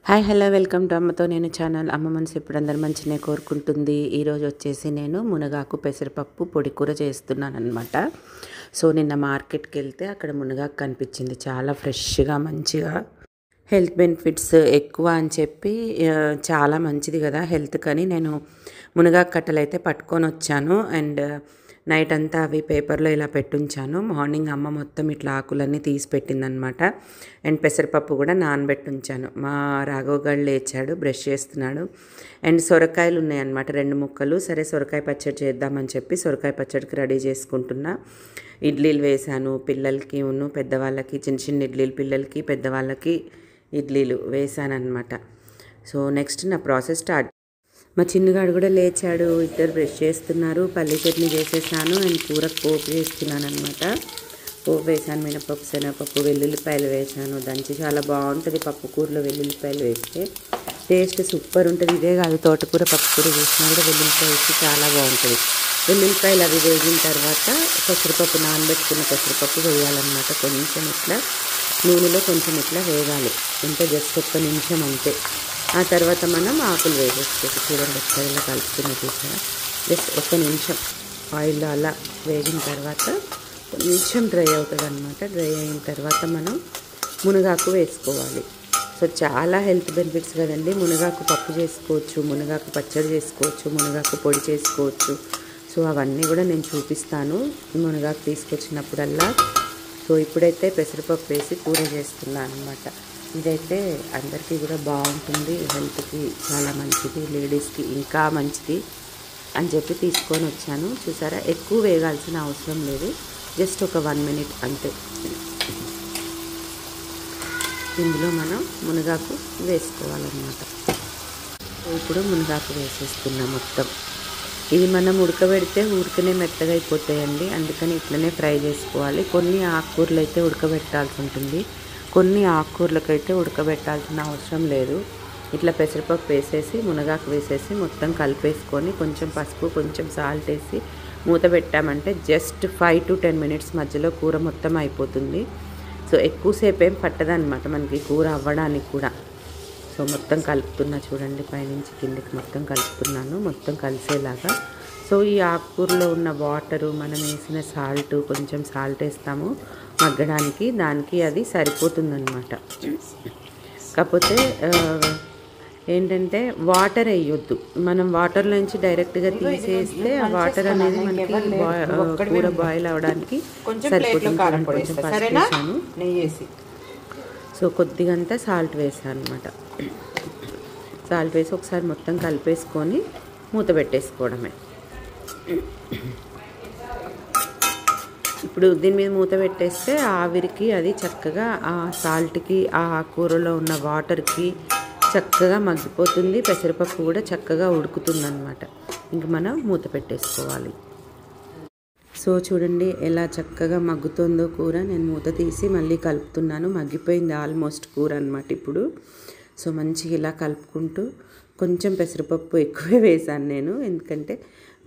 Hi hello welcome to అమ్మతో నేను channel. అమ్మ మనసు ఇప్పుడు అందరు మంచినే కోరుకుంటుంది. ఈరోజు వచ్చేసి నేను మునగాకు పెసరపప్పు పొడి కూర చేస్తున్నాను అనమాట. సో నిన్న మార్కెట్కి వెళ్తే అక్కడ మునగాకు కనిపించింది, చాలా ఫ్రెష్గా మంచిగా హెల్త్ బెనిఫిట్స్ ఎక్కువ అని చెప్పి చాలా మంచిది కదా హెల్త్ కని నేను మునగాకు కట్టలు అయితే పట్టుకొని వచ్చాను. అండ్ నైట్ అంతా అవి పేపర్లో ఇలా పెట్టుంచాను. మార్నింగ్ అమ్మ మొత్తం ఇట్లా ఆకులన్నీ తీసి పెట్టిందనమాట. అండ్ పెసరపప్పు కూడా నానబెట్టుంచాను. మా రాఘవ్ గారు లేచాడు, బ్రష్ చేస్తున్నాడు. అండ్ సొరకాయలు ఉన్నాయన్నమాట, 2 ముక్కలు. సరే సొరకాయ పచ్చడి చేద్దామని చెప్పి సొరకాయ పచ్చడికి రెడీ చేసుకుంటున్నా. ఇడ్లీలు వేసాను పిల్లలకి, పెద్దవాళ్ళకి. చిన్న చిన్న ఇడ్లీలు పిల్లలకి, పెద్దవాళ్ళకి ఇడ్లీలు వేసానన్నమాట. సో నెక్స్ట్ నా ప్రాసెస్ స్టార్ట్. మా చిన్నగాడు కూడా లేచాడు, ఇద్దరు బ్రష్ చేస్తున్నారు. పల్లి చట్నీ చేసేసాను అండ్ కూరకు పోపు వేస్తున్నాను అనమాట. పోపు వేసాను, మినపప్పు, శనగపప్పు, వెల్లుల్లిపాయలు వేసాను దంచి. చాలా బాగుంటుంది పప్పు కూరలో వెల్లుల్లిపాయలు వేస్తే, టేస్ట్ సూపర్ ఉంటుంది. ఇదే కాదు తోటకూర పప్పు కూర చేసినా కూడా వెల్లుల్లిపాయ వేసి చాలా బాగుంటుంది. వెల్లుల్లిపాయలు అవి వేగిన తర్వాత పెసరపప్పు, నానబెట్టుకున్న పెసరపప్పు వేయాలన్నమాట. కొంచెం ఇట్లా నూనెలో కొంచెం ఇట్లా వేగాలి, అంటే జస్ట్ 1 నిమిషం అంతే. ఆ తర్వాత మనం ఆకులు వేసేసుకోవచ్చు. చూడండి ఒకసారి ఇలా కలుపుతున్న చూసారా, జస్ట్ 1 నిమిషం ఆయిల్లో అలా వేగిన తర్వాత కొంచెం డ్రై అవుతుంది అనమాట. డ్రై అయిన తర్వాత మనం మునగాకు వేసుకోవాలి. సో చాలా హెల్త్ బెనిఫిట్స్ కదండి. మునగాకు పప్పు చేసుకోవచ్చు, మునగాకు పచ్చడి చేసుకోవచ్చు, మునగాకు పొడి చేసుకోవచ్చు. సో అవన్నీ కూడా నేను చూపిస్తాను మునగాకు తీసుకొచ్చినప్పుడల్లా. సో ఇప్పుడైతే పెసరపప్పు వేసి కూర చేస్తున్నాను అనమాట. ఇదైతే అందరికీ కూడా బాగుంటుంది, హెల్త్కి చాలా మంచిది, లేడీస్కి ఇంకా మంచిది అని చెప్పి తీసుకొని వచ్చాను. చూసారా, ఎక్కువ వేగాల్సిన అవసరం లేదు, జస్ట్ ఒక 1 మినిట్ అంతే. ఇందులో మనం మునగాకు వేసుకోవాలన్నమాట. ఇప్పుడు మునగాకు వేసేసుకున్నాం మొత్తం. ఇది మనం ఉడకబెడితే ఊరికనే మెత్తగా అయిపోతాయండి, అందుకని ఇట్లనే ఫ్రై చేసుకోవాలి. కొన్ని ఆకుకూరలు అయితే ఉడకబెట్టాల్సి ఉంటుంది, కొన్ని ఆకుకూరలకైతే ఉడకబెట్టాల్సిన అవసరం లేదు. ఇట్లా పెసరపప్పు వేసేసి మునగాకు వేసేసి మొత్తం కలిపేసుకొని కొంచెం పసుపు, కొంచెం సాల్ట్ వేసి మూత పెట్టామంటే జస్ట్ 5 to 10 మినిట్స్ మధ్యలో కూర మొత్తం అయిపోతుంది. సో ఎక్కువసేపు ఏం పట్టదనమాట మనకి కూర అవ్వడానికి కూడా. సో మొత్తం కలుపుతున్నా చూడండి, పైనుంచి కిందకి మొత్తం కలుపుతున్నాను, మొత్తం కలిసేలాగా. సో ఈ ఆకుకూరలో ఉన్న వాటరు, మనం వేసిన సాల్ట్, కొంచెం సాల్ట్ వేస్తాము మగ్గడానికి, దానికి అది సరిపోతుందన్నమాట. కాకపోతే ఏంటంటే వాటర్ వేయొద్దు. మనం వాటర్లో నుంచి డైరెక్ట్గా తీసేస్తే ఆ వాటర్ అనేది మనకి కూర బాయిల్ అవ్వడానికి సరిపోతుంది. కొంచెం పసుపు వేసాను, సో కొద్దిగంతా సాల్ట్ వేసాను అనమాట. సాల్ట్ వేసి ఒకసారి మొత్తం కలిపేసుకొని మూత పెట్టేసుకోవడమే. ఇప్పుడు దీని మీద మూత పెట్టేస్తే ఆవిరికి అది చక్కగా ఆ సాల్ట్కి, ఆ కూరలో ఉన్న వాటర్కి చక్కగా మగ్గిపోతుంది. పెసరపప్పు కూడా చక్కగా ఉడుకుతుంది అనమాట. ఇంక మనం మూత పెట్టేసుకోవాలి. సో చూడండి ఎలా చక్కగా మగ్గుతుందో కూర. నేను మూత తీసి మళ్ళీ కలుపుతున్నాను, మగ్గిపోయింది ఆల్మోస్ట్ కూర అనమాట ఇప్పుడు. సో మంచిగా ఇలా కలుపుకుంటూ, కొంచెం పెసరపప్పు ఎక్కువే వేసాను నేను, ఎందుకంటే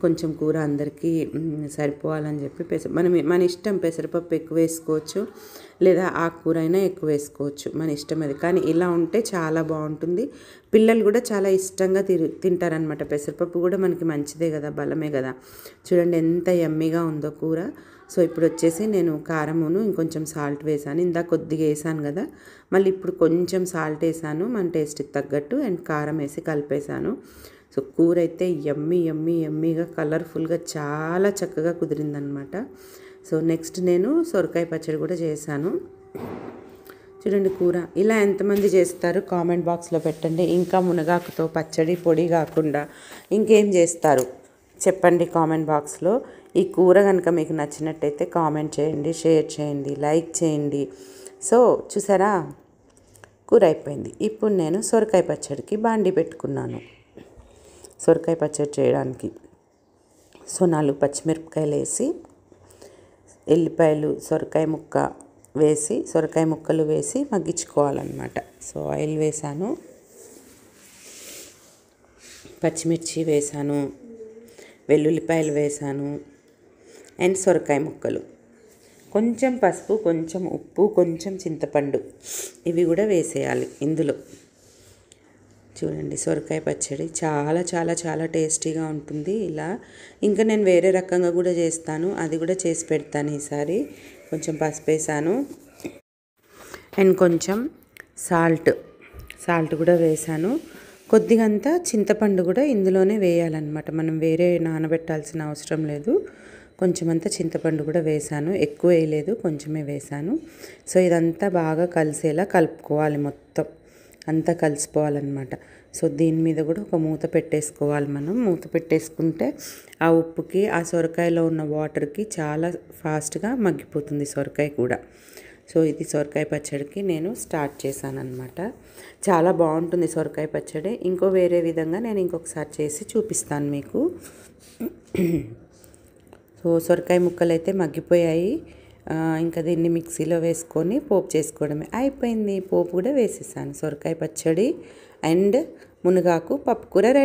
కొంచెం కూర అందరికీ సరిపోవాలని చెప్పి. మన ఇష్టం, పెసరపప్పు ఎక్కువ వేసుకోవచ్చు లేదా ఆకుకూర అయినా ఎక్కువ వేసుకోవచ్చు, మన ఇష్టం అది. కానీ ఇలా ఉంటే చాలా బాగుంటుంది, పిల్లలు కూడా చాలా ఇష్టంగా తింటారనమాట. పెసరపప్పు కూడా మనకి మంచిదే కదా, బలమే కదా. చూడండి ఎంత యమ్మీగా ఉందో కూర. సో ఇప్పుడు వచ్చేసి నేను కారమును ఇంకొంచెం సాల్ట్ వేసాను. ఇందాక కొద్దిగా వేసాను కదా, మళ్ళీ ఇప్పుడు కొంచెం సాల్ట్ వేసాను మన టేస్ట్కి తగ్గట్టు, అండ్ కారం వేసి కలిపేసాను. సో కూర అయితే యమ్మీగా కలర్ఫుల్గా చాలా చక్కగా కుదిరిందనమాట. సో నెక్స్ట్ నేను సొరకాయ పచ్చడి కూడా చేశాను. చూడండి కూర ఇలా ఎంతమంది చేస్తారు కామెంట్ బాక్స్లో పెట్టండి. ఇంకా మునగాకుతో పచ్చడి పొడి కాకుండా ఇంకేం చేస్తారు చెప్పండి కామెంట్ బాక్స్లో. ఈ కూర కనుక మీకు నచ్చినట్టయితే కామెంట్ చేయండి, షేర్ చేయండి, లైక్ చేయండి. సో చూసారా, కూర అయిపోయింది. ఇప్పుడు నేను సొరకాయ పచ్చడికి బాండి పెట్టుకున్నాను. సొరకాయ పచ్చడి చేయడానికి సో 4 పచ్చిమిరపకాయలు వేసి, ఎల్లిపాయలు, సొరకాయ ముక్క వేసి, సొరకాయ ముక్కలు వేసి మగ్గించుకోవాలన్నమాట. సో ఆయిల్ వేసాను, పచ్చిమిర్చి వేసాను, వెల్లుల్లిపాయలు వేసాను, అండ్ సొరకాయ ముక్కలు, కొంచెం పసుపు, కొంచెం ఉప్పు, కొంచెం చింతపండు, ఇవి కూడా వేసేయాలి ఇందులో. చూడండి సొరకాయ పచ్చడి చాలా చాలా చాలా టేస్టీగా ఉంటుంది. ఇలా ఇంకా నేను వేరే రకంగా కూడా చేస్తాను, అది కూడా చేసి పెడతాను ఈసారి. కొంచెం పసుపు వేసాను అండ్ కొంచెం సాల్ట్ కూడా వేసాను. కొద్దిగా అంతా చింతపండు కూడా ఇందులోనే వేయాలన్నమాట, మనం వేరే నానబెట్టాల్సిన అవసరం లేదు. కొంచెం అంతా చింతపండు కూడా వేసాను, ఎక్కువ వేయలేదు, కొంచెమే వేసాను. సో ఇదంతా బాగా కలిసేలా కలుపుకోవాలి, మొత్తం అంతా కలిసిపోవాలన్నమాట. సో దీని మీద కూడా ఒక మూత పెట్టేసుకోవాలి. మనం మూత పెట్టేసుకుంటే ఆ ఉప్పుకి ఆ సొరకాయలో ఉన్న వాటర్కి చాలా ఫాస్ట్గా మగ్గిపోతుంది సొరకాయ కూడా. సో ఇది సొరకాయ పచ్చడికి నేను స్టార్ట్ చేశాను అనమాట. చాలా బాగుంటుంది సొరకాయ పచ్చడి. వేరే విధంగా నేను ఇంకొకసారి చేసి చూపిస్తాను మీకు. సో సొరకాయ ముక్కలు అయితే మగ్గిపోయాయి. ఇంకా దీన్ని మిక్సీలో వేసుకొని పోపు చేసుకోవడమే, అయిపోయింది. పోపు కూడా వేసేసాను. సొరకాయ పచ్చడి అండ్ మునగాకు పప్పుకూర రెడీ.